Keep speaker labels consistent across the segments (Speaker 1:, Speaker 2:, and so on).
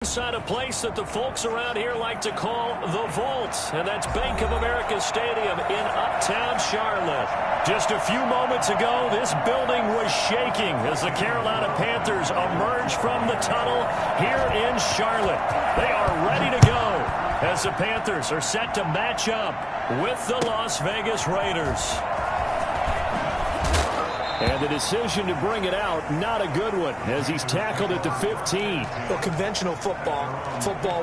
Speaker 1: Inside a place that the folks around here like to call the Vault, and that's Bank of America Stadium in Uptown Charlotte. Just a few moments ago, this building was shaking as the Carolina Panthers emerge from the tunnel here in Charlotte. They are ready to go as the Panthers are set to match up with the Las Vegas Raiders. And the decision to bring it out, not a good one, as he's tackled at the 15.
Speaker 2: Well, conventional football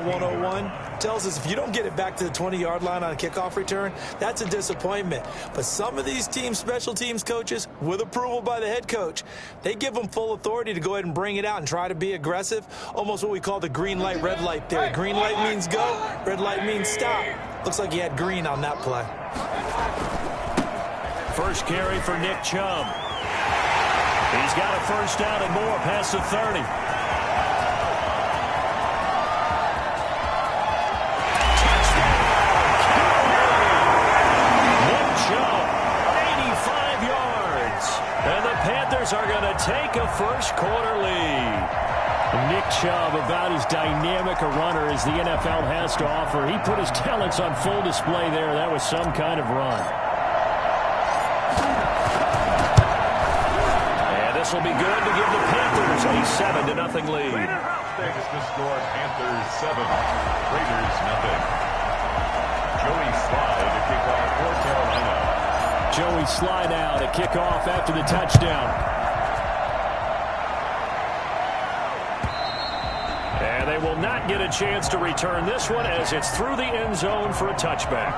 Speaker 2: 101, tells us if you don't get it back to the 20-yard line on a kickoff return, that's a disappointment. But some of these special teams coaches, with approval by the head coach, they give them full authority to go ahead and bring it out and try to be aggressive, almost what we call the green light, red light theory. Green light means go, red light means stop. Looks like he had green on that play.
Speaker 1: First carry for Nick Chubb. He's got a first down and more past the 30. Nick Chubb, 85 yards. And the Panthers are going to take a first-quarter lead. Nick Chubb, about as dynamic a runner as the NFL has to offer. He put his talents on full display there. That was some kind of run. This will be good to give the Panthers a 7-0 lead.
Speaker 3: Vegas to score Panthers 7, Raiders nothing. Joey Slye to kick off for Carolina.
Speaker 1: Joey Slye now to kick off after the touchdown. And they will not get a chance to return this one as it's through the end zone for a touchback.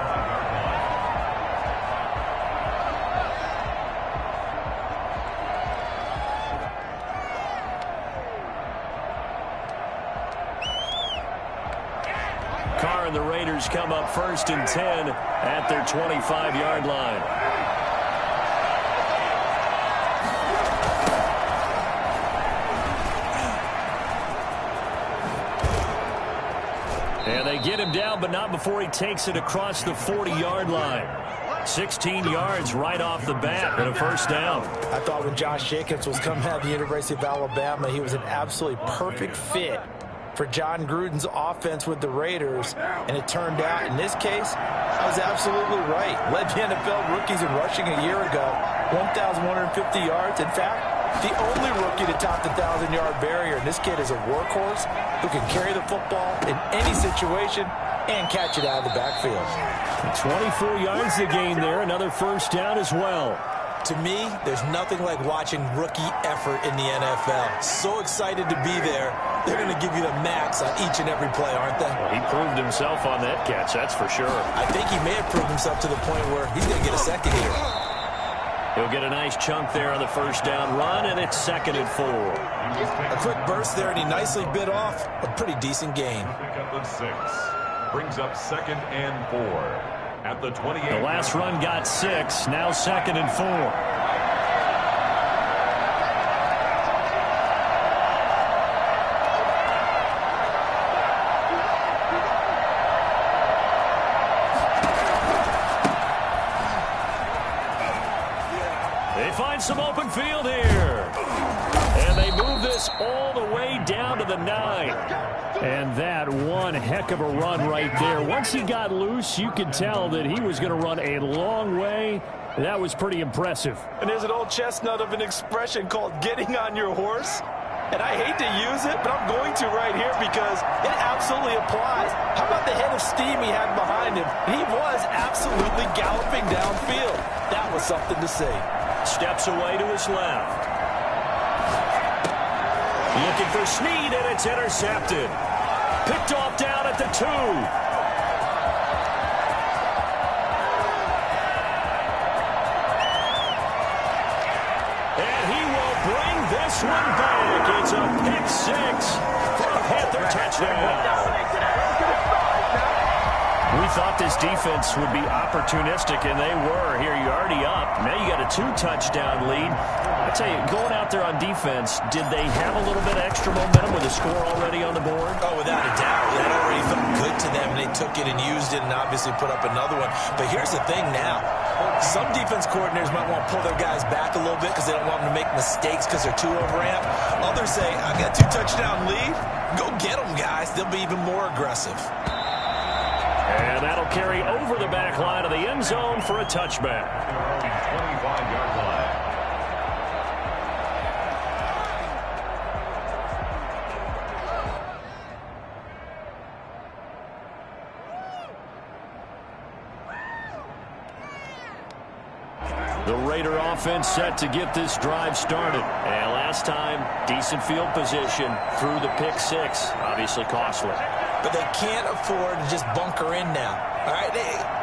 Speaker 1: And the Raiders come up 1st and 10 at their 25-yard line. And they get him down, but not before he takes it across the 40-yard line. 16 yards right off the bat and a first down.
Speaker 2: I thought when Josh Jacobs was coming out of the University of Alabama, he was an absolutely perfect fit for John Gruden's offense with the Raiders, and it turned out, in this case, I was absolutely right. Led the NFL rookies in rushing a year ago, 1,150 yards. In fact, the only rookie to top the 1,000-yard barrier, and this kid is a workhorse who can carry the football in any situation and catch it out of the backfield.
Speaker 1: 24 yards to gain there, another first down as well.
Speaker 2: To me, there's nothing like watching rookie effort in the NFL. So excited to be there. They're going to give you the max on each and every play, aren't they?
Speaker 1: Well, he proved himself on that catch, that's for sure.
Speaker 2: I think he may have proved himself to the point where he's going to get a second here.
Speaker 1: He'll get a nice chunk there on the first down run, and it's 2nd and 4.
Speaker 2: A quick burst there, and he nicely bit off a pretty decent gain.
Speaker 3: Pick up the 6. Brings up 2nd and 4. At the 28.
Speaker 1: The last run got 6, now 2nd and 4. They find some open field here. And they move this all the way down to the 9. And that one heck of a run right there. Once he got loose, you could tell that he was going to run a long way. That was pretty impressive.
Speaker 2: And there's an old chestnut of an expression called getting on your horse. And I hate to use it, but I'm going to right here because it absolutely applies. How about the head of steam he had behind him? He was absolutely galloping downfield. That was something to see.
Speaker 1: Steps away to his left. Looking for Snead, and it's intercepted. Picked off down at the 2. And he will bring this one back. It's a pick 6 for a Panther touchdown. We thought this defense would be opportunistic, and they were. Here, you're already up. Now you got a 2-touchdown lead. I tell you, going out there on defense, did they have a little bit of extra momentum with a score already on the board?
Speaker 2: Oh, without a doubt. That already felt good to them, and they took it and used it and obviously put up another one. But here's the thing now. Some defense coordinators might want to pull their guys back a little bit because they don't want them to make mistakes because they're too overamped. Others say, I got a 2-touchdown lead. Go get them, guys. They'll be even more aggressive.
Speaker 1: And that'll carry over the back line of the end zone for a touchback.
Speaker 3: 25-yard line.
Speaker 1: The Raider offense set to get this drive started. And last time, decent field position through the pick six. Obviously costly.
Speaker 2: But they can't afford to just bunker in now. All right,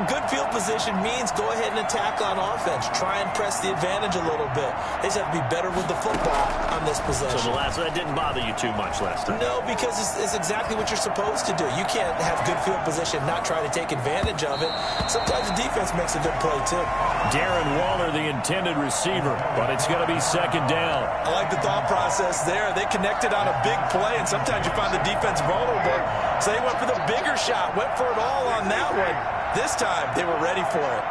Speaker 2: good field position means go ahead and attack on offense. Try and press the advantage a little bit. They just have to be better with the football on this possession.
Speaker 1: So that didn't bother you too much last time?
Speaker 2: No, because it's exactly what you're supposed to do. You can't have good field position, not try to take advantage of it. Sometimes the defense makes a good play, too.
Speaker 1: Darren Waller, the intended receiver, but it's going to be second down.
Speaker 2: I like the thought process there. They connected on a big play, and sometimes you find the defense vulnerable. So they went for the bigger shot, went for it all on that one. This time, they were ready for it.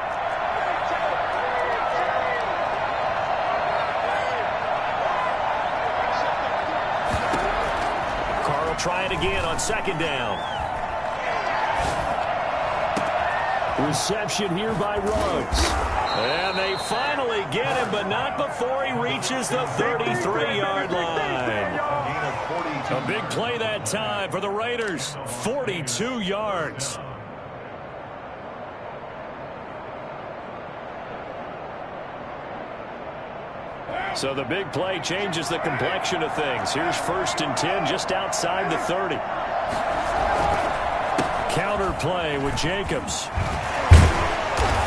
Speaker 1: Carr will try it again on second down. Reception here by Ruggs. And they finally get him, but not before he reaches the 33-yard line. A big play that time for the Raiders. 42 yards. So the big play changes the complexion of things. Here's 1st and 10 just outside the 30. Counter play with Jacobs.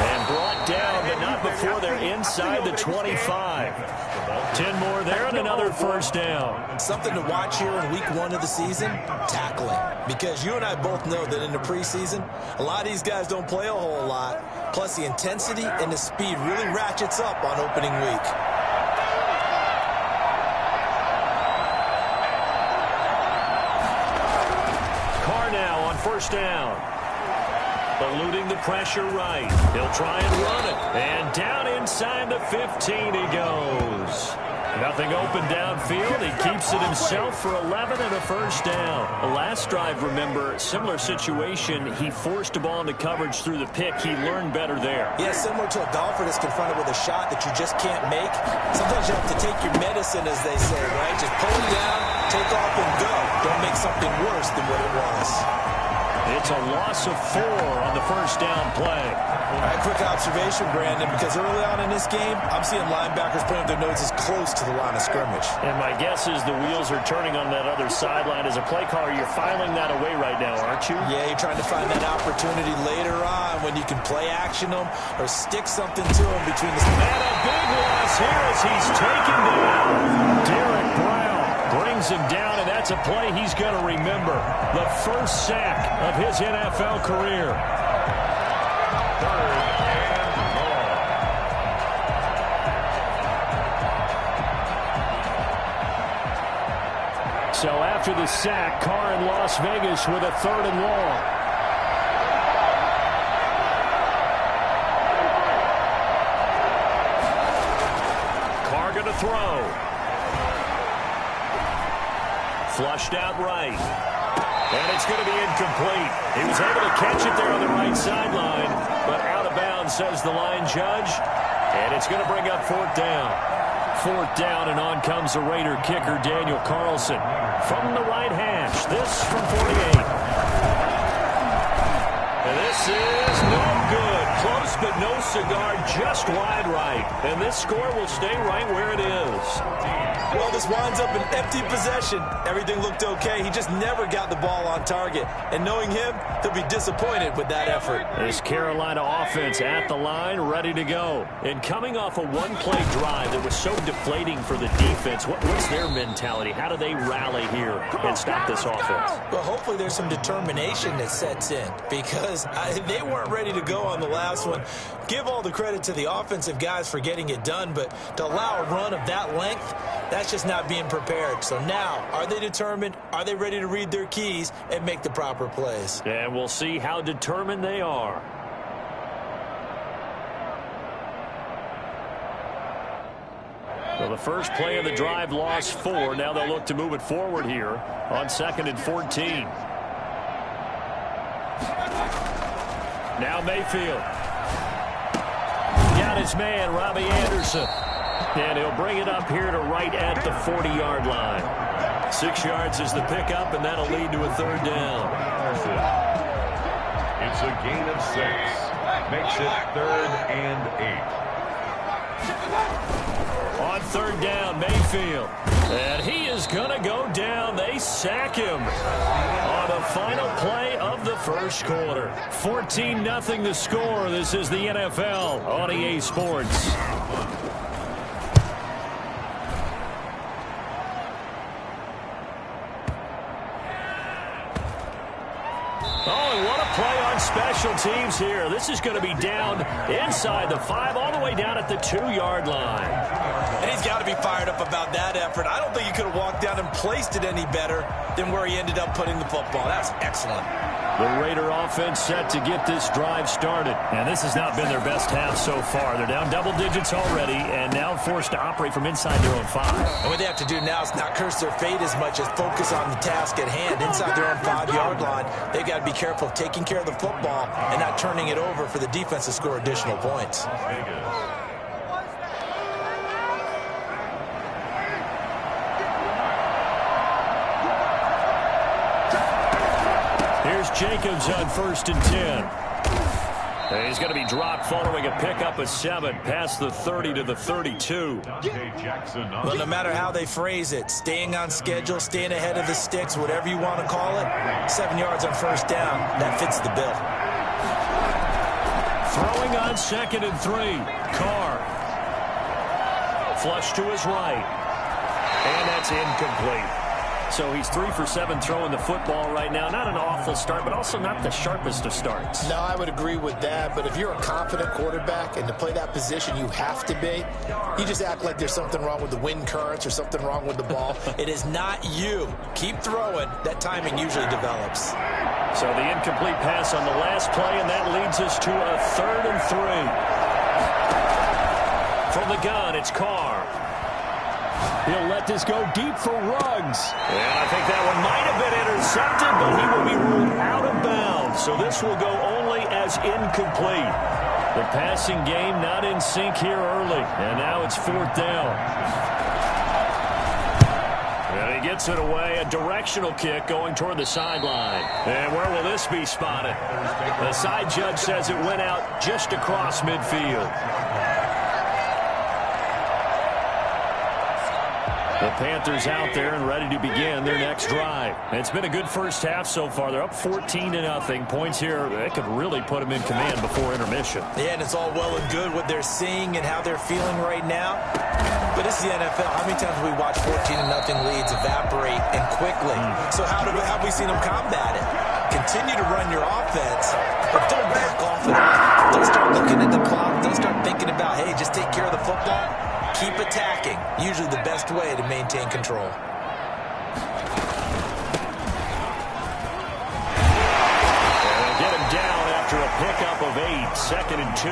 Speaker 1: And brought down, but not before they're inside the 25. 10 more there and another first down.
Speaker 2: Something to watch here in week 1 of the season, tackling. Because you and I both know that in the preseason, a lot of these guys don't play a whole lot. Plus the intensity and the speed really ratchets up on opening week.
Speaker 1: Carr now on first down. Eluding the pressure right. He'll try and run it. And down inside the 15 he goes. Nothing open downfield. He keeps it himself for 11 and a first down. The last drive, remember, similar situation. He forced a ball into coverage through the pick. He learned better there.
Speaker 2: Yeah, similar to a golfer that's confronted with a shot that you just can't make. Sometimes you have to take your medicine, as they say, right? Just pull it down, take off, and go. Don't make something worse than what it was.
Speaker 1: It's a loss of 4 on the first down play.
Speaker 2: All right, quick observation, Brandon, because early on in this game, I'm seeing linebackers putting their noses close to the line of scrimmage.
Speaker 1: And my guess is the wheels are turning on that other sideline. As a play caller, you're filing that away right now, aren't you?
Speaker 2: Yeah, you're trying to find that opportunity later on when you can play action them or stick something to them between the...
Speaker 1: And a big loss here as he's taken down. Derek Brown brings him down, and that's a play he's going to remember. The first sack of his NFL career.
Speaker 3: 3rd and long.
Speaker 1: So after the sack, Carr in Las Vegas with a 3rd and long. Carr going to throw. Flushed out right. And it's going to be incomplete. He was able to catch it there on the right sideline, but out of bounds, says the line judge. And it's going to bring up 4th down. 4th down, and on comes the Raider kicker, Daniel Carlson. From the right hash, this from 48. And this is no good. Close, but no cigar, just wide right. And this score will stay right where it is.
Speaker 2: Well, this winds up an empty possession. Everything looked okay. He just never got the ball on target. And knowing him, he'll be disappointed with that effort.
Speaker 1: This Carolina offense at the line, ready to go. And coming off a one-play drive that was so deflating for the defense, what's their mentality? How do they rally here and stop this offense?
Speaker 2: Well, hopefully there's some determination that sets in because they weren't ready to go on the last one. Give all the credit to the offensive guys for getting it done, but to allow a run of that length, that's just not being prepared. So now, are they determined? Are they ready to read their keys and make the proper plays?
Speaker 1: And we'll see how determined they are. Well, the first play of the drive lost 4. Now they'll look to move it forward here on 2nd and 14. Now Mayfield. Got his man, Robbie Anderson. And he'll bring it up here to right at the 40-yard line. 6 yards is the pickup, and that'll lead to a 3rd down.
Speaker 3: It's a gain of 6. Makes it 3rd and 8.
Speaker 1: On 3rd down, Mayfield. And he is going to go down. They sack him on the final play of the first quarter. 14-0 the score. This is the NFL on EA Sports. Play on special teams here. This is going to be down inside the 5, all the way down at the 2-yard line.
Speaker 2: And he's got to be fired up about that effort. I don't think he could have walked down and placed it any better than where he ended up putting the football. That's excellent.
Speaker 1: The Raider offense set to get this drive started. And this has not been their best half so far. They're down double digits already and now forced to operate from inside their own 5.
Speaker 2: And what they have to do now is not curse their fate as much as focus on the task at hand. Inside their own 5-yard line, they've got to be careful of taking care of the football and not turning it over for the defense to score additional points.
Speaker 1: Here's Jacobs on 1st and 10. And he's going to be dropped following a pickup of 7 past the 30 to the 32.
Speaker 2: Well, no matter how they phrase it, staying on schedule, staying ahead of the sticks, whatever you want to call it, 7 yards on 1st down, that fits the bill.
Speaker 1: Throwing on 2nd and 3. Carr. Flush to his right. And that's incomplete. So he's 3 for 7 throwing the football right now. Not an awful start, but also not the sharpest of starts.
Speaker 4: No, I would agree with that. But if you're a confident quarterback and to play that position you have to be, you just act like there's something wrong with the wind currents or something wrong with the ball.
Speaker 2: It is not you. Keep throwing. That timing usually develops.
Speaker 1: So the incomplete pass on the last play, and that leads us to a 3rd and 3. From the gun, it's Carr. He'll let this go deep for Ruggs. And I think that one might have been intercepted, but he will be ruled out of bounds. So this will go only as incomplete. The passing game not in sync here early. And now it's 4th down. And he gets it away. A directional kick going toward the sideline. And where will this be spotted? The side judge says it went out just across midfield. The Panthers out there and ready to begin their next drive. It's been a good first half so far. They're up 14-0. Points here, they could really put them in command before intermission.
Speaker 2: Yeah, and it's all well and good what they're seeing and how they're feeling right now. But it's the NFL. How many times have we watched 14-0 leads evaporate and quickly? So how have we seen them combat it? Continue to run your offense, but don't back off it. Don't start looking at the clock. Don't start thinking about, hey, just take care of the football. Keep attacking. Usually the best way to maintain control.
Speaker 1: They'll get him down after a pickup of 8. 2nd and 2.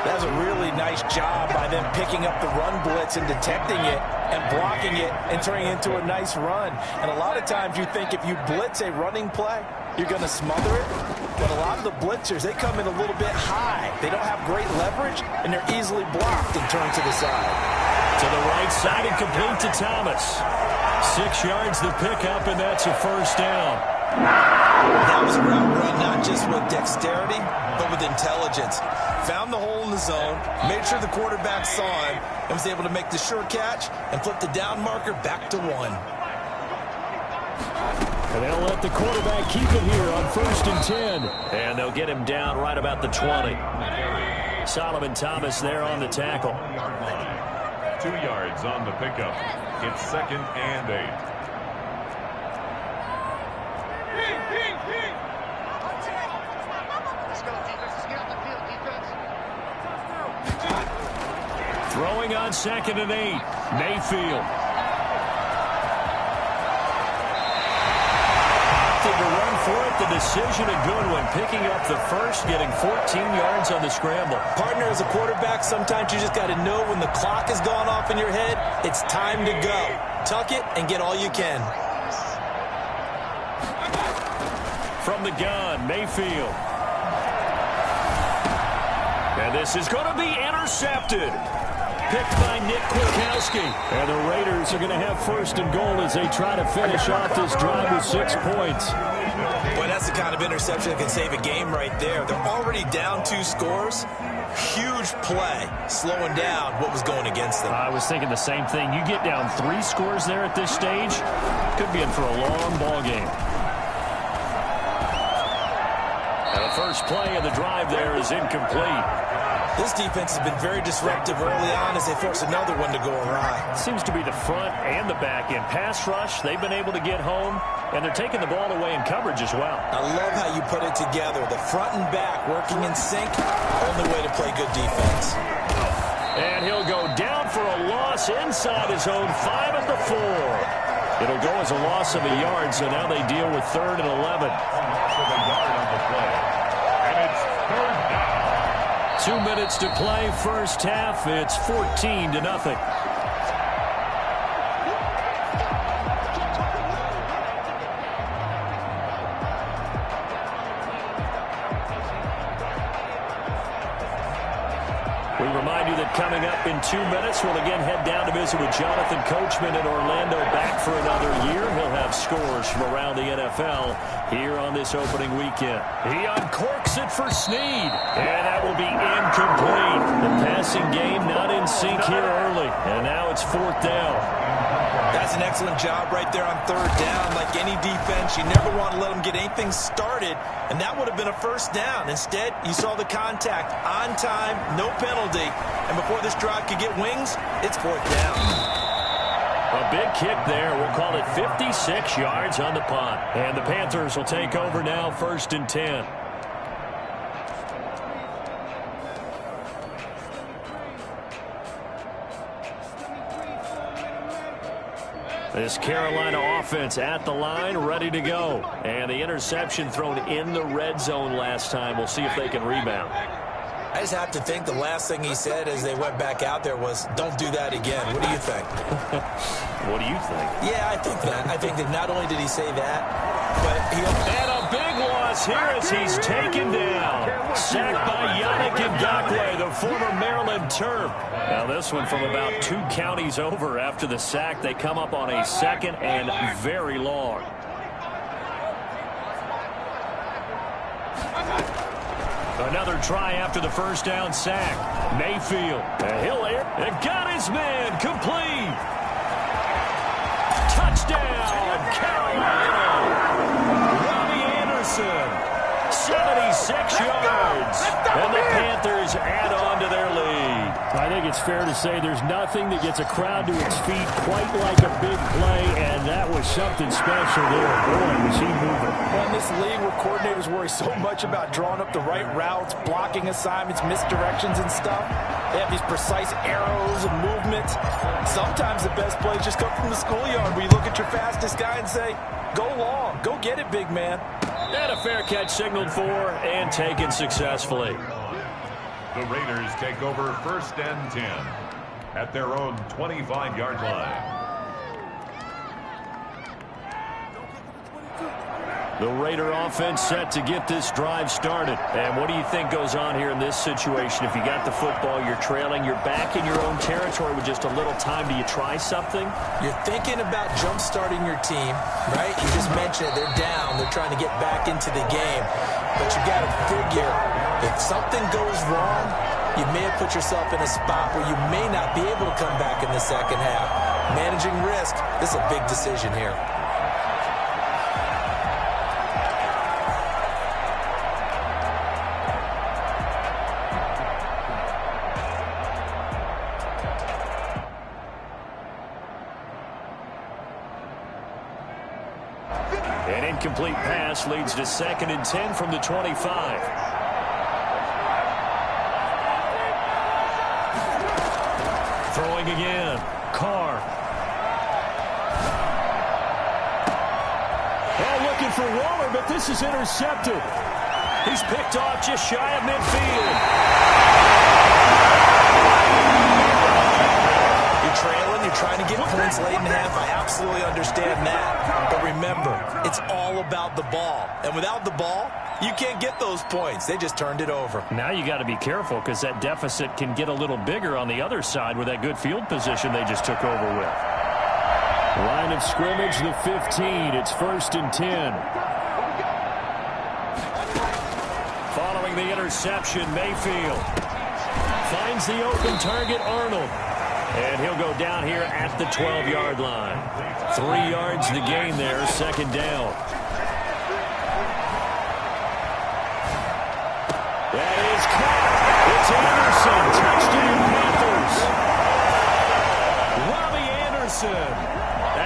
Speaker 2: That was a really nice job by them picking up the run blitz and detecting it and blocking it and turning it into a nice run. And a lot of times you think if you blitz a running play, you're going to smother it. But a lot of the blitzers, they come in a little bit high. They don't have great leverage, and they're easily blocked and turned to the side.
Speaker 1: To the right side and complete to Thomas. 6 yards the pickup, and that's a 1st down.
Speaker 2: That was a route run, not just with dexterity, but with intelligence. Found the hole in the zone, made sure the quarterback saw him, and was able to make the sure catch and flip the down marker back to 1.
Speaker 1: And they'll let the quarterback keep it here on 1st and 10. And they'll get him down right about the 20. Solomon Thomas there on the tackle.
Speaker 3: 2 yards on the pickup. It's 2nd and 8.
Speaker 1: Throwing on 2nd and 8. Mayfield. To run for it, the decision a good one, picking up the first, getting 14 yards on the scramble.
Speaker 2: Partner, as a quarterback, sometimes you just got to know when the clock has gone off in your head, it's time to go. Tuck it and get all you can.
Speaker 1: From the gun, Mayfield. And this is going to be intercepted. Picked by Nick Kwiatkowski. And the Raiders are going to have first and goal as they try to finish off this drive with 6 points.
Speaker 2: Boy, that's the kind of interception that can save a game right there. They're already down 2 scores. Huge play, slowing down what was going against them.
Speaker 1: I was thinking the same thing. You get down 3 scores there at this stage, could be in for a long ball game. And the first play of the drive there is incomplete.
Speaker 2: This defense has been very disruptive early on as they force another one to go awry.
Speaker 1: Seems to be the front and the back end. Pass rush, they've been able to get home, and they're taking the ball away in coverage as well.
Speaker 2: I love how you put it together. The front and back working in sync, only way to play good defense.
Speaker 1: And he'll go down for a loss inside his own 5 at the 4. It'll go as a loss of a yard, so now they deal with 3rd and 11.
Speaker 3: Loss of a yard on the play. And it's 3rd down.
Speaker 1: 2 minutes to play, first half. It's 14-0. We remind you that coming up in 2 minutes, we'll again head down to visit with Jonathan Coachman in Orlando, back for another year. He'll have scores from around the NFL here on this opening weekend. He uncorks it for Snead, and that will be incomplete. The passing game not in sync here early, and now it's 4th down.
Speaker 2: That's an excellent job right there on 3rd down. Like any defense, you never want to let them get anything started, and that would have been a first down. Instead, you saw the contact on time, no penalty, and before this drive could get wings, it's 4th down.
Speaker 1: A big kick there. We'll call it 56 yards on the punt. And the Panthers will take over now, 1st and 10. This Carolina offense at the line, ready to go. And the interception thrown in the red zone last time. We'll see if they can rebound.
Speaker 2: I just have to think the last thing he said as they went back out there was, don't do that again. What do you think?
Speaker 1: What do you think?
Speaker 2: Yeah, I think that. I think that not only did he say that, but he...
Speaker 1: And a big loss here as he's taken down. Sacked by Yannick Ngakoue, the former Maryland Terp. Now this one from about 2 counties over after the sack. They come up on a 2nd and very long. Another try after the first down sack. Mayfield. He'll air. It got his man. Complete. Touchdown, Carolina. Robbie Anderson. 76 yards. And the Panthers add on to their lead. I think it's fair to say there's nothing that gets a crowd to its feet quite like a big play, and that was something special there. Boy, was he moving.
Speaker 2: Well, in this league where coordinators worry so much about drawing up the right routes, blocking assignments, misdirections and stuff, they have these precise arrows and movements. Sometimes the best plays just come from the schoolyard where you look at your fastest guy and say, go long, go get it, big man.
Speaker 1: And a fair catch signaled for and taken successfully.
Speaker 3: The Raiders take over 1st and 10 at their own 25-yard line.
Speaker 1: The Raider offense set to get this drive started. And what do you think goes on here in this situation? If you got the football, you're trailing, you're back in your own territory with just a little time. Do you try something?
Speaker 2: You're thinking about jump-starting your team, right? You just mentioned it. They're down. They're trying to get back into the game. But you got to figure, if something goes wrong, you may have put yourself in a spot where you may not be able to come back in the second half. Managing risk, this is a big decision here.
Speaker 1: An incomplete pass leads to 2nd and 10 from the 25. Throwing again. Carr. Oh, looking for Waller, but this is intercepted. He's picked off just shy of midfield.
Speaker 2: You're trailing, you're trying to get points late in the half. I absolutely understand that. But remember, it's all about the ball. And without the ball, you can't get those points. They just turned it over.
Speaker 1: Now you got to be careful because that deficit can get a little bigger on the other side with that good field position they just took over with. Line of scrimmage, the 15. It's 1st and 10. Following the interception, Mayfield finds the open target, Arnold. And he'll go down here at the 12-yard line. 3 yards to gain there, 2nd down. That is caught. It's Anderson. Touchdown, Panthers. Robbie Anderson.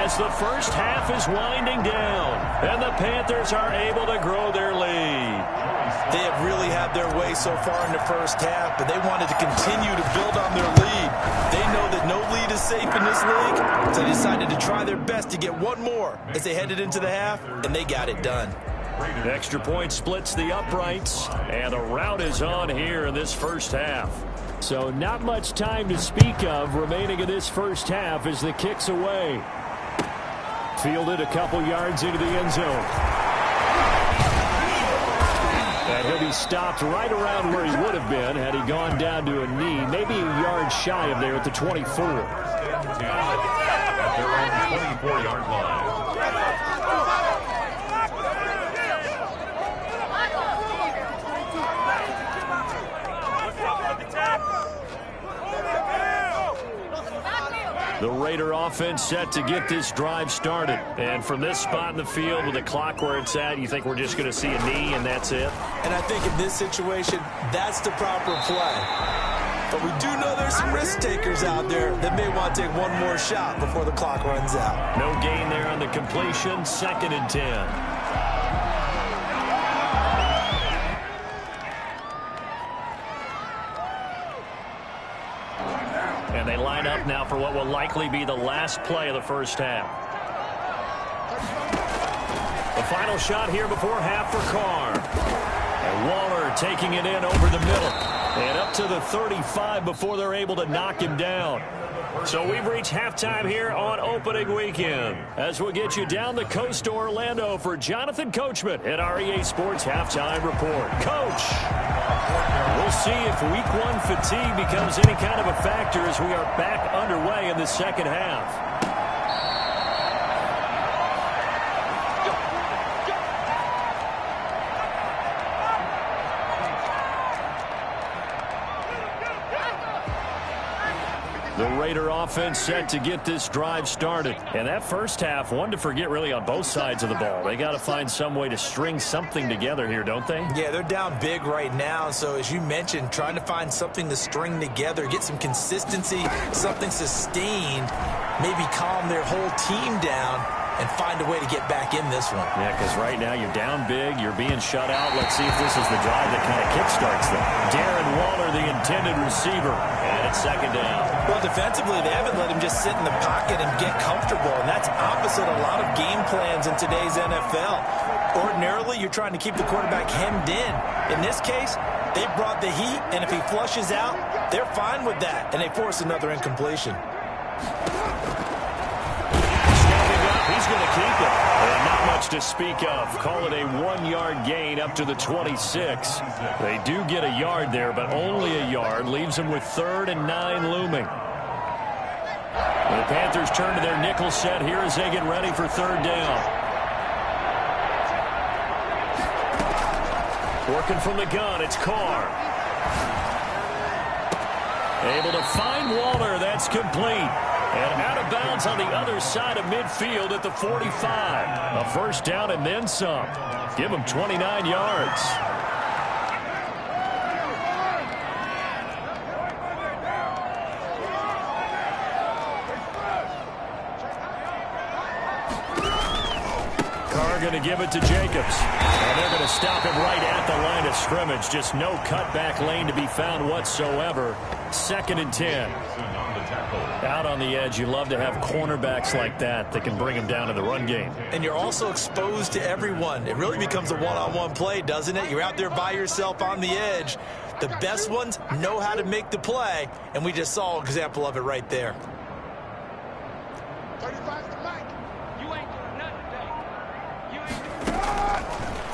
Speaker 1: As the first half is winding down, and the Panthers are able to grow their lead.
Speaker 2: They have really had their way so far in the first half, but they wanted to continue to build on their lead. They know that no lead is safe in this league, so they decided to try their best to get one more as they headed into the half, and they got it done.
Speaker 1: Extra point splits the uprights, and the rout is on here in this first half. So not much time to speak of remaining in this first half as the kick's away. Fielded a couple yards into the end zone. And he'll be stopped right around where he would have been had he gone down to a knee, maybe a yard shy of there at the 24.
Speaker 3: At their own 24-yard line.
Speaker 1: The Raider offense set to get this drive started. And from this spot in the field with the clock where it's at, you think we're just going to see a knee and that's it?
Speaker 2: And I think in this situation, that's the proper play. But we do know there's some risk takers out there that may want to take one more shot before the clock runs out.
Speaker 1: No gain there on the completion, 2nd and 10. And they line up now for what will likely be the last play of the first half. The final shot here before half for Carr. And Waller taking it in over the middle. And up to the 35 before they're able to knock him down. So we've reached halftime here on opening weekend. As we'll get you down the coast to Orlando for Jonathan Coachman at our EA Sports Halftime Report. Coach, we'll see if Week 1 fatigue becomes any kind of a factor as we are back underway in the second half. The Raider offense set to get this drive started. And that first half, one to forget really on both sides of the ball. They got to find some way to string something together here, don't they?
Speaker 2: Yeah, they're down big right now. So as you mentioned, trying to find something to string together, get some consistency, something sustained, maybe calm their whole team down and find a way to get back in this one.
Speaker 1: Yeah, because right now you're down big, you're being shut out. Let's see if this is the drive that kind of kickstarts them. Darren Waller, the intended receiver, and it's 2nd down.
Speaker 2: Well, defensively, they haven't let him just sit in the pocket and get comfortable, and that's opposite a lot of game plans in today's NFL. Ordinarily, you're trying to keep the quarterback hemmed in. In this case, they brought the heat, and if he flushes out, they're fine with that, and they force another incompletion.
Speaker 1: He's going to keep it. And not much to speak of. Call it a 1-yard gain up to the 26. They do get a yard there, but only a yard. Leaves them with 3rd and 9 looming. The Panthers turn to their nickel set here as they get ready for 3rd down. Working from the gun, it's Carr. Able to find Waller. That's complete. And out of bounds on the other side of midfield at the 45. A first down and then some. Give them 29 yards. Carr going to give it to Jacobs. And they're going to stop him right at the line of scrimmage. Just no cutback lane to be found whatsoever. 2nd and 10. Out on the edge, you love to have cornerbacks like that can bring him down in the run game.
Speaker 2: And you're also exposed to everyone. It really becomes a one-on-one play, doesn't it? You're out there by yourself on the edge. The best ones know how to make the play, and we just saw an example of it right there.
Speaker 5: 35 to Mike. You ain't doing nothing today. You ain't doing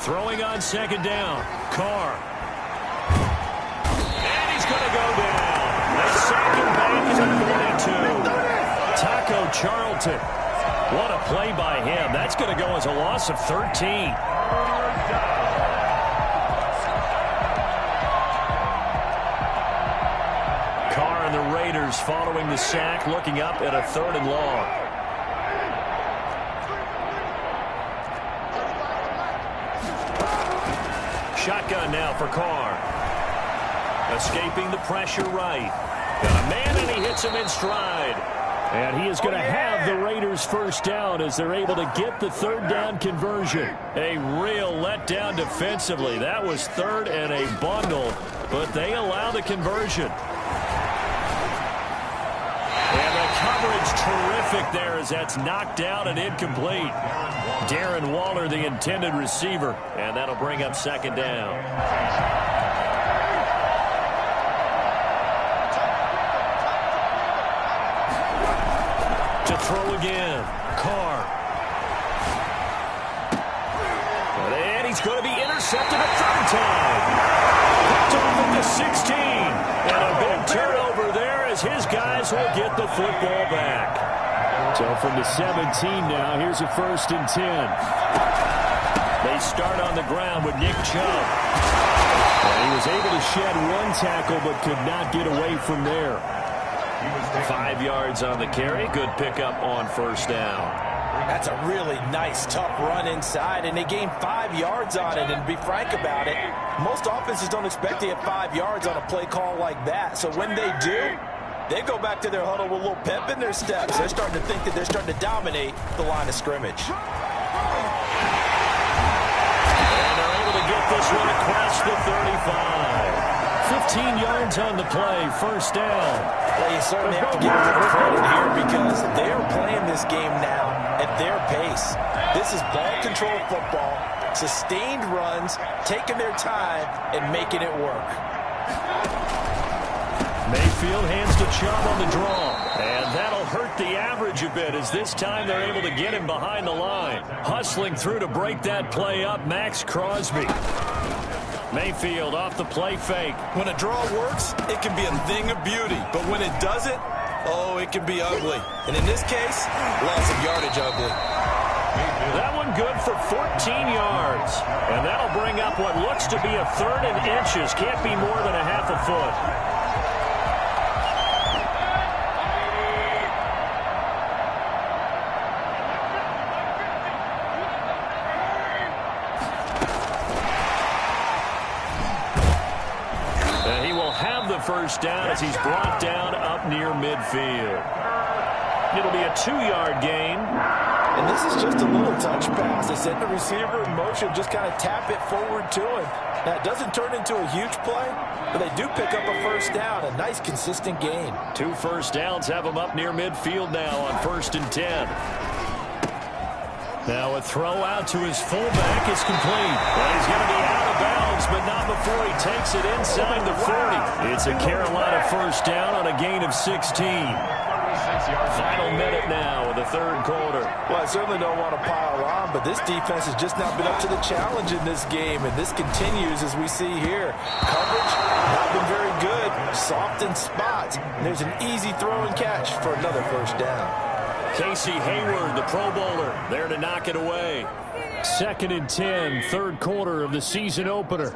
Speaker 1: Throwing on 2nd down. Carr. And he's going to go down. They sack him back at the 42. Taco Charlton. What a play by him. That's going to go as a loss of 13. Carr and the Raiders following the sack, looking up at a 3rd and long. Shotgun now for Carr. Escaping the pressure right. Got a man, and he hits him in stride. And he is going to have the Raiders first down as they're able to get the 3rd down conversion. A real letdown defensively. That was 3rd and a bundle, but they allow the conversion. And the coverage terrific there as that's knocked out and incomplete. Darren Waller, the intended receiver, and that'll bring up 2nd down. To throw again. Carr. And he's going to be intercepted a 3rd time. Picked off at the 16. And a big turnover there as his guys will get the football back. So from the 17 now, here's a 1st and 10. They start on the ground with Nick Chubb. And he was able to shed 1 tackle but could not get away from there. 5 yards on the carry. Good pickup on 1st down.
Speaker 2: That's a really nice, tough run inside, and they gained 5 yards on it. And to be frank about it, most offenses don't expect to get 5 yards on a play call like that. So when they do, they go back to their huddle with a little pep in their steps. They're starting to think that they're starting to dominate the line of scrimmage.
Speaker 1: And they're able to get this one across the 35. 15 yards on the play, 1st down.
Speaker 2: Well, you certainly have to give them the credit here because they are playing this game now at their pace. This is ball control football, sustained runs, taking their time, and making it work.
Speaker 1: Mayfield hands to Chubb on the draw. And that'll hurt the average a bit as this time they're able to get him behind the line. Hustling through to break that play up, Max Crosby. Mayfield off the play fake.
Speaker 2: When a draw works, it can be a thing of beauty. But when it doesn't, oh, it can be ugly. And in this case, loss of yardage ugly.
Speaker 1: That one good for 14 yards. And that'll bring up what looks to be a 3rd and inches. Can't be more than a half a foot. First down as he's brought down up near midfield. It'll be a 2-yard gain.
Speaker 2: And this is just a little touch pass. They send the receiver in motion, just kind of tap it forward to him. Now, it doesn't turn into a huge play, but they do pick up a 1st down, a nice, consistent gain.
Speaker 1: 2 first downs have him up near midfield now on 1st and 10. Now a throw out to his fullback is complete. Well, he's going to be out of bounds, but not before he takes it inside the 40. It's a Carolina 1st down on a gain of 16. Final minute now of the 3rd quarter.
Speaker 2: Well, I certainly don't want to pile on, but this defense has just not been up to the challenge in this game, and this continues as we see here. Coverage not been very good, soft in spots, and there's an easy throw and catch for another 1st down.
Speaker 1: Casey Hayward, the Pro Bowler, there to knock it away. 2nd and 10, 3rd quarter of the season opener.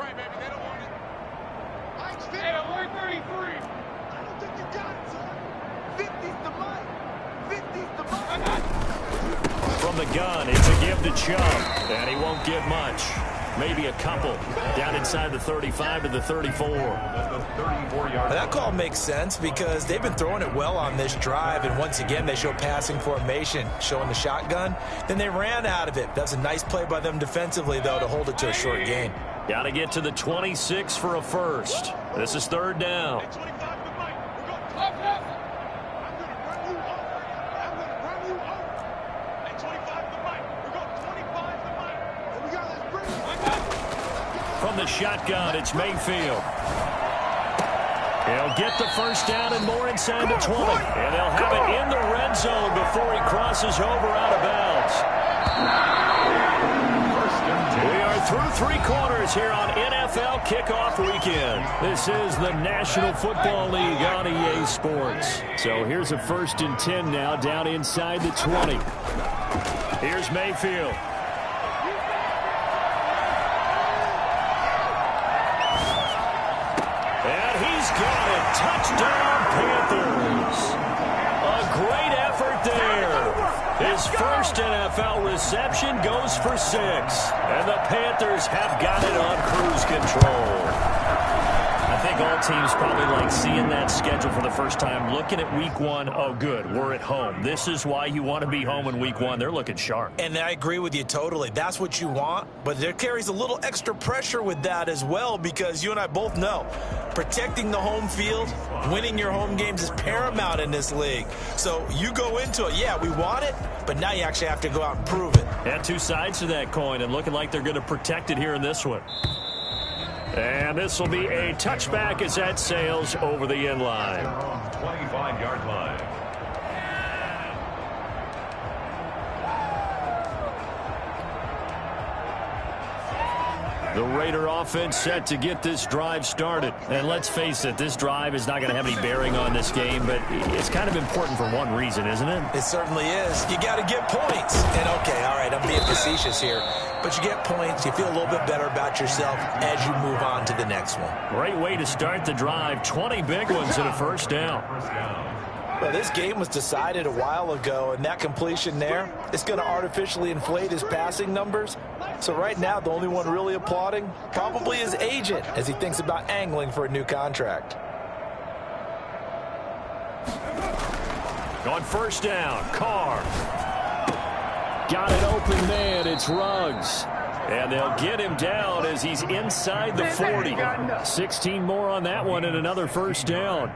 Speaker 1: From the gun, it's a give to Chubb, and he won't get much. maybe a couple. Down inside the 35 to the 34.
Speaker 2: That call makes sense because they've been throwing it well on this drive, and once again they show passing formation, showing the shotgun. Then they ran out of it. That's a nice play by them defensively, though, to hold it to a short gain.
Speaker 1: Got to get to the 26 for a first. This is third down. From the shotgun, it's Mayfield. He'll get the first down and more inside the 20. And they'll have it in the red zone before he crosses over out of bounds. We are through three quarters here on NFL Kickoff Weekend. This is the National Football League on EA Sports. So here's a 1st and 10 now down inside the 20. Here's Mayfield. Got it. Touchdown, Panthers. A great effort there. His first NFL reception goes for 6. And the Panthers have got it on cruise control. I think all teams probably like seeing that schedule for the first time, looking at week 1. Oh, good, we're at home. This is why you want to be home in week 1. They're looking sharp.
Speaker 2: And I agree with you totally. That's what you want, but there carries a little extra pressure with that as well because you and I both know protecting the home field, winning your home games is paramount in this league. So you go into it, yeah, we want it, but now you actually have to go out and prove it.
Speaker 1: And two sides to that coin, and looking like they're going to protect it here in this one. And this will be a touchback as that sails over the end line.
Speaker 3: 25-yard line.
Speaker 1: The Raider offense set to get this drive started. And let's face it, this drive is not going to have any bearing on this game, but it's kind of important for one reason, isn't it?
Speaker 2: It certainly is. You got to get points. And okay, all right, I'm being facetious here, but you get points, you feel a little bit better about yourself as you move on to the next one.
Speaker 1: Great way to start the drive. 20 big ones and a first down.
Speaker 2: Well, this game was decided a while ago, and that completion there is going to artificially inflate his passing numbers. So right now, the only one really applauding probably his agent as he thinks about angling for a new contract.
Speaker 1: On first down, Carr. Got an open man, it's Ruggs. And they'll get him down as he's inside the 40. 16 more on that one and another first down.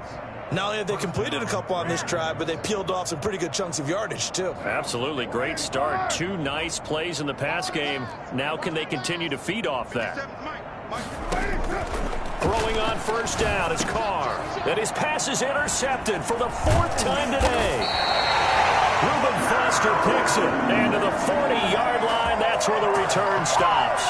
Speaker 2: Not only have they completed a couple on this drive, but they peeled off some pretty good chunks of yardage, too.
Speaker 1: Absolutely. Great start. 2 nice plays in the pass game. Now can they continue to feed off that? Throwing on first down is Carr. And his pass is intercepted for the 4th time today. Reuben Foster picks it. And to the 40-yard line, that's where the return stops.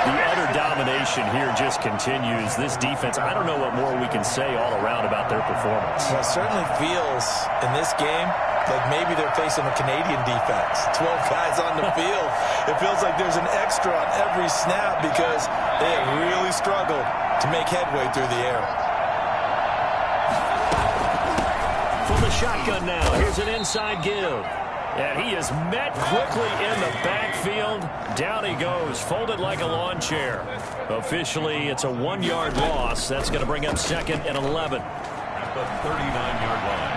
Speaker 1: The utter domination here just continues. This defense, I don't know what more we can say all around about their performance.
Speaker 2: Well, it certainly feels in this game like maybe they're facing a Canadian defense. 12 guys on the field. It feels like there's an extra on every snap because they have really struggled to make headway through the air.
Speaker 1: From the shotgun now, here's an inside give. And he is met quickly in the backfield. Down he goes, folded like a lawn chair. Officially, it's a 1-yard loss. That's going to bring up 2nd and 11.
Speaker 3: At the 39-yard line.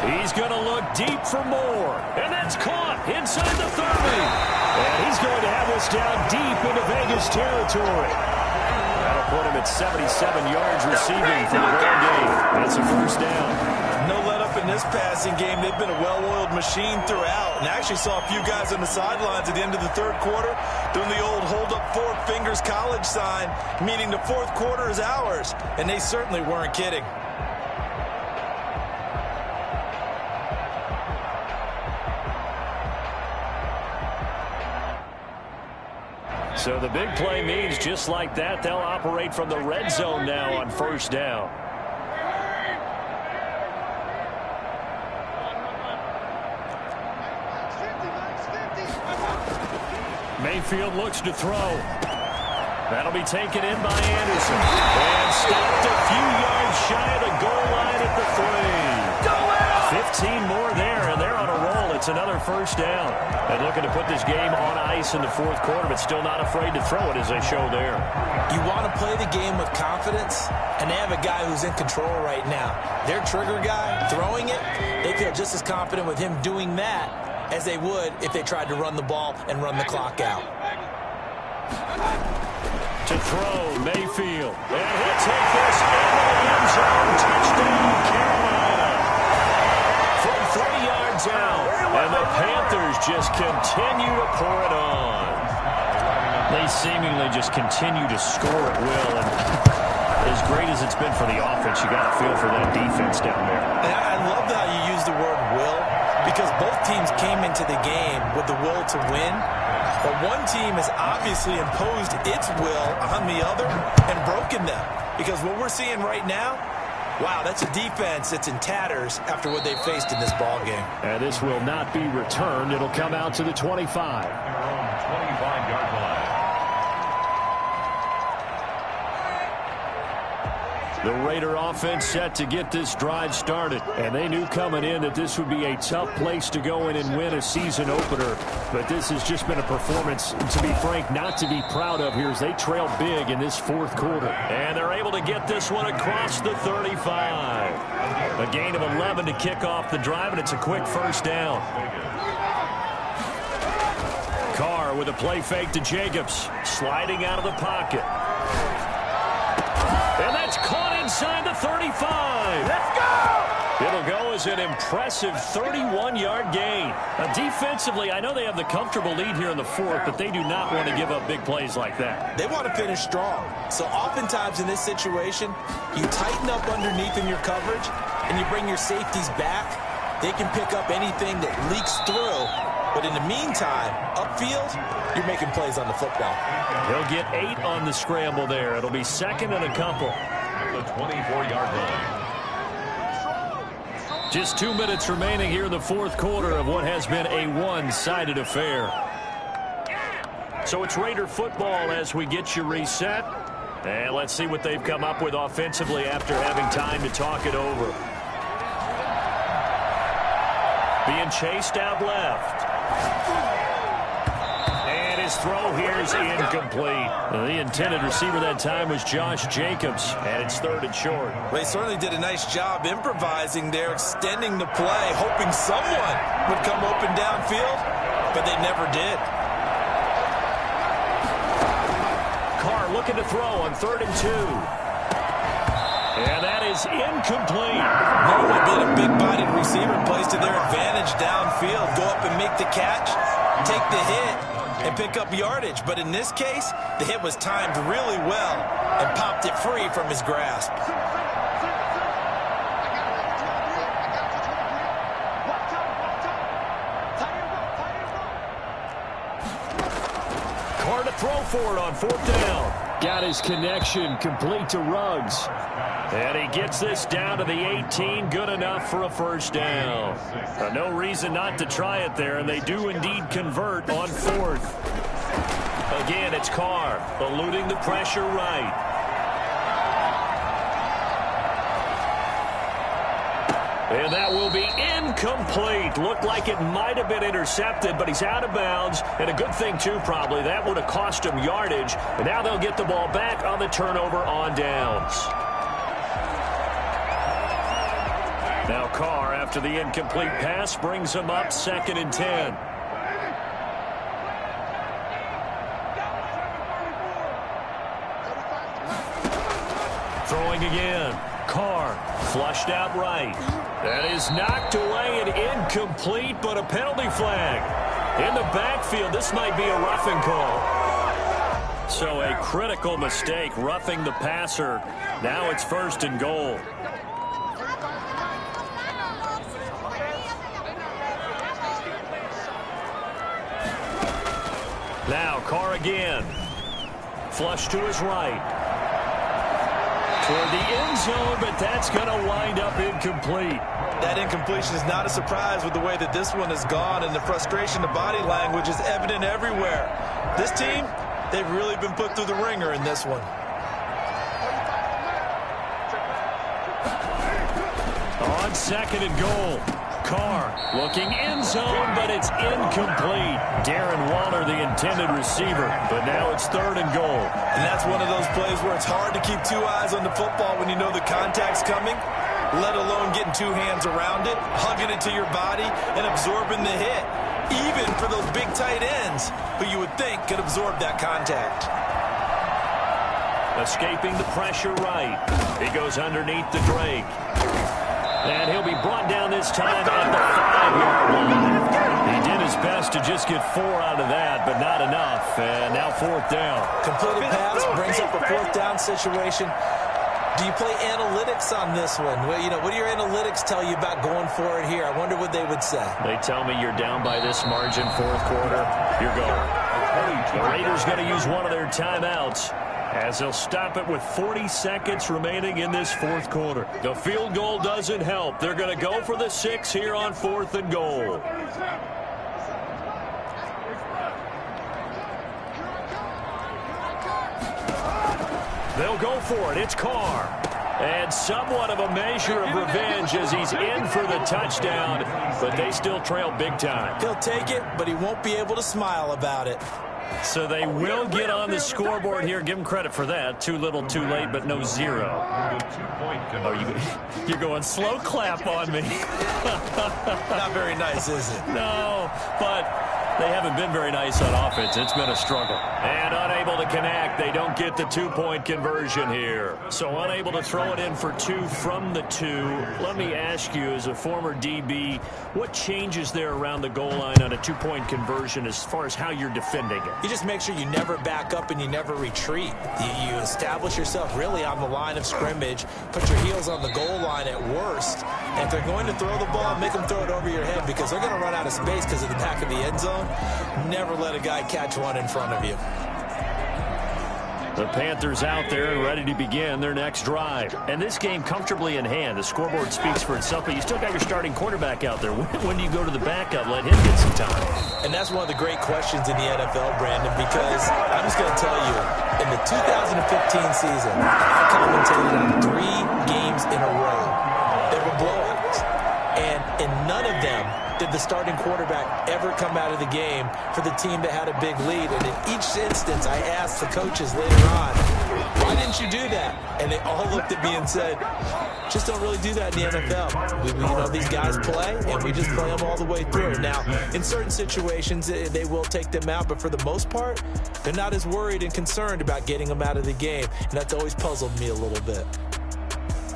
Speaker 1: He's going to look deep for more. And that's caught inside the 30. And he's going to have this down deep into Vegas territory. That'll put him at 77 yards receiving for the ball game. That's a first down.
Speaker 2: No let up in this passing game. They've been a well-oiled machine throughout. And I actually saw a few guys on the sidelines at the end of the 3rd quarter doing the old hold up 4 fingers college sign, meaning the 4th quarter is ours. And they certainly weren't kidding.
Speaker 1: So the big play means just like that, they'll operate from the red zone now on first down. Mayfield looks to throw. That'll be taken in by Anderson. And stopped a few yards shy of the goal line at the 3. 15 more there, and they're on a roll. It's another first down. And looking to put this game on ice in the fourth quarter, but still not afraid to throw it as they show there.
Speaker 2: You want to play the game with confidence, and they have a guy who's in control right now. Their trigger guy throwing it, they feel just as confident with him doing that as they would if they tried to run the ball and run the clock out.
Speaker 1: To throw, Mayfield. And he'll take this into the end zone. Touchdown, Carolina. From 30 yards out. And the Panthers just continue to pour it on. They seemingly just continue to score at will. And as great as it's been for the offense, you got to feel for that defense down there.
Speaker 2: And I love how you use the word will, because both teams came into the game with the will to win. But one team has obviously imposed its will on the other and broken them. Because what we're seeing right now, wow, that's a defense that's in tatters after what they've faced in this ballgame.
Speaker 1: And this will not be returned. It'll come out to the 25.
Speaker 3: 25-yard line.
Speaker 1: The Raider offense set to get this drive started. And they knew coming in that this would be a tough place to go in and win a season opener. But this has just been a performance, to be frank, not to be proud of here as they trail big in this fourth quarter. And they're able to get this one across the 35. A gain of 11 to kick off the drive, and it's a quick first down. Carr with a play fake to Jacobs, sliding out of the pocket. And that's caught inside the 35. Let's go! It'll go as an impressive 31-yard gain. Defensively, I know they have the comfortable lead here in the fourth, but they do not want to give up big plays like that.
Speaker 2: They want to finish strong. So oftentimes in this situation, you tighten up underneath in your coverage, and you bring your safeties back. They can pick up anything that leaks through. But in the meantime, upfield, you're making plays on the football.
Speaker 1: He'll get 8 on the scramble there. It'll be second and a couple.
Speaker 3: The 24-yard line.
Speaker 1: Just 2 minutes remaining here in the fourth quarter of what has been a one-sided affair. So it's Raider football as we get you reset. And let's see what they've come up with offensively after having time to talk it over. Being chased out left. And his throw here is incomplete. The intended receiver that time was Josh Jacobs, and it's third and short.
Speaker 2: They certainly did a nice job improvising there, extending the play, hoping someone would come open downfield, but they never did.
Speaker 1: Carr looking to throw on 3rd and 2. And that is incomplete.
Speaker 2: Normally being a big-bodied receiver plays to their advantage downfield. Go up and make the catch, take the hit, and pick up yardage. But in this case, the hit was timed really well and popped it free from his grasp.
Speaker 1: Carr to throw for it on 4th down. Got his connection complete to Ruggs. And he gets this down to the 18, good enough for a first down. No reason not to try it there, and they do indeed convert on 4th. Again, it's Carr, eluding the pressure right. And that will be incomplete. Looked like it might have been intercepted, but he's out of bounds. And a good thing, too, probably. That would have cost him yardage. And now they'll get the ball back on the turnover on downs. Now Carr, after the incomplete pass, brings him up 2nd and 10. Throwing again. Carr, flushed out right. That is knocked away and incomplete, but a penalty flag. In the backfield, this might be a roughing call. So a critical mistake, roughing the passer. Now it's 1st and goal. Now Carr again. Flush to his right. Toward the end zone, but that's going to wind up incomplete.
Speaker 2: That incompletion is not a surprise with the way that this one has gone, and the frustration, the body language is evident everywhere. This team, they've really been put through the ringer in this one.
Speaker 1: On 2nd and goal. Carr looking end zone, but it's incomplete. Darren Waller, the intended receiver, but now it's 3rd and goal.
Speaker 2: And that's one of those plays where it's hard to keep 2 eyes on the football when you know the contact's coming, let alone getting 2 hands around it, hugging it to your body, and absorbing the hit, even for those big tight ends who you would think could absorb that contact.
Speaker 1: Escaping the pressure right. He goes underneath the Drake. And he'll be brought down this time at the 5-yard line. He did his best to just get 4 out of that, but not enough. And now 4th down.
Speaker 2: Completed pass brings up a 4th down situation. Do you play analytics on this one? Well, what do your analytics tell you about going for it here? I wonder what they would say.
Speaker 1: They tell me you're down by this margin, 4th quarter. You're going. The Raiders going to use one of their timeouts, as they'll stop it with 40 seconds remaining in this 4th quarter. The field goal doesn't help. They're going to go for the 6 here on 4th and goal. They'll go for it. It's Carr. And somewhat of a measure of revenge as he's in for the touchdown, but they still trail big time.
Speaker 2: He'll take it, but he won't be able to smile about it.
Speaker 1: So they will get on the scoreboard here. Give them credit for that. Too little, too late, but no 0. Oh, you're going slow clap on me.
Speaker 2: Not very nice, is it?
Speaker 1: No, but they haven't been very nice on offense. It's been a struggle. And unable to connect. They don't get the 2-point conversion here. So unable to throw it in for 2 from the 2. Let me ask you, as a former DB, what changes there around the goal line on a 2-point conversion as far as how you're defending it?
Speaker 2: You just make sure you never back up and you never retreat. You establish yourself really on the line of scrimmage, put your heels on the goal line at worst, and if they're going to throw the ball, make them throw it over your head because they're going to run out of space because of the back of the end zone. Never let a guy catch one in front of you.
Speaker 1: The Panthers out there and ready to begin their next drive. And this game comfortably in hand. The scoreboard speaks for itself, but you still got your starting quarterback out there. When do you go to the backup, let him get some time?
Speaker 2: And that's one of the great questions in the NFL, Brandon, because I'm just going to tell you, in the 2015 season, I commentated on 3 games in a row. They were blowouts. And in none of them did the starting quarterback ever come out of the game for the team that had a big lead. And in each instance, I asked the coaches later on, why didn't you do that? And they all looked at me and said, just don't really do that in the NFL. These guys play, and we just play them all the way through. Now, in certain situations, they will take them out, but for the most part, they're not as worried and concerned about getting them out of the game. And that's always puzzled me a little bit.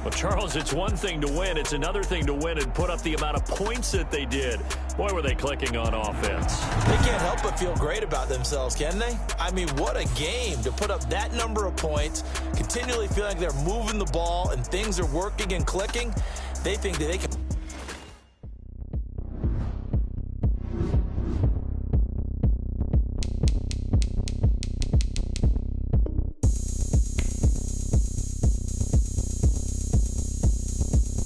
Speaker 1: Well, Charles, it's one thing to win. It's another thing to win and put up the amount of points that they did. Boy, were they clicking on offense.
Speaker 2: They can't help but feel great about themselves, can they? I mean, what a game to put up that number of points, continually feel like they're moving the ball and things are working and clicking. They think that they can